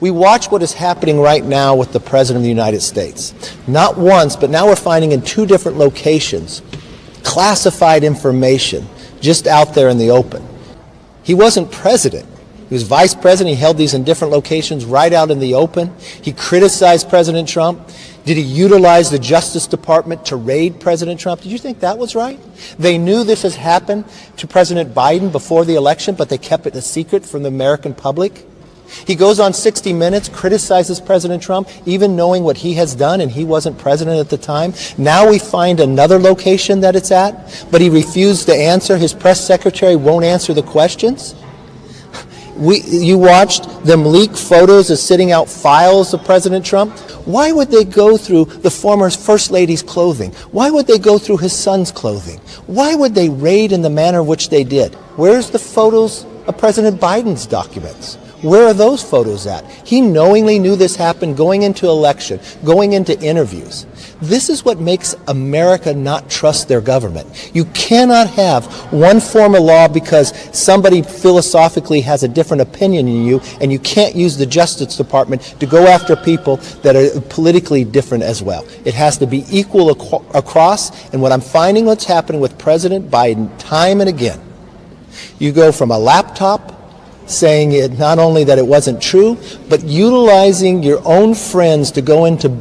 We watch what is happening right now with the President of the United States. Not once, but now we're finding in two different locations classified information just out there in the open. He wasn't president. He was vice president. He held these in different locations right out in the open. He criticized President Trump. Did he utilize the Justice Department to raid President Trump? Did you think that was right? They knew this has happened to President Biden before the election, but they kept it a secret from the American public. He goes on 60 Minutes, criticizes President Trump, even knowing what he has done, and he wasn't president at the time. Now we find another location that it's at, but he refused to answer. His press secretary won't answer the questions. You watched them leak photos of sitting out files of President Trump. Why would they go through the former First Lady's clothing? Why would they go through his son's clothing? Why would they raid in the manner in which they did? Where's the photos of President Biden's documents? Where are those photos at? He knowingly knew this happened going into election, going into interviews. This is what makes America not trust their government. You cannot have one form of law because somebody philosophically has a different opinion than you, and you can't use the Justice Department to go after people that are politically different as well. It has to be equal across, and what I'm finding what's happening with President Biden time and again, you go from a laptop saying it not only that it wasn't true, but utilizing your own friends to go into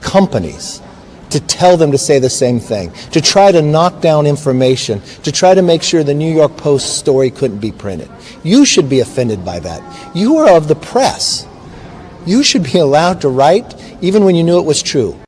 companies to tell them to say the same thing, to try to knock down information, to try to make sure the New York Post story couldn't be printed. You should be offended by that. You are of the press. You should be allowed to write even when you knew it was true.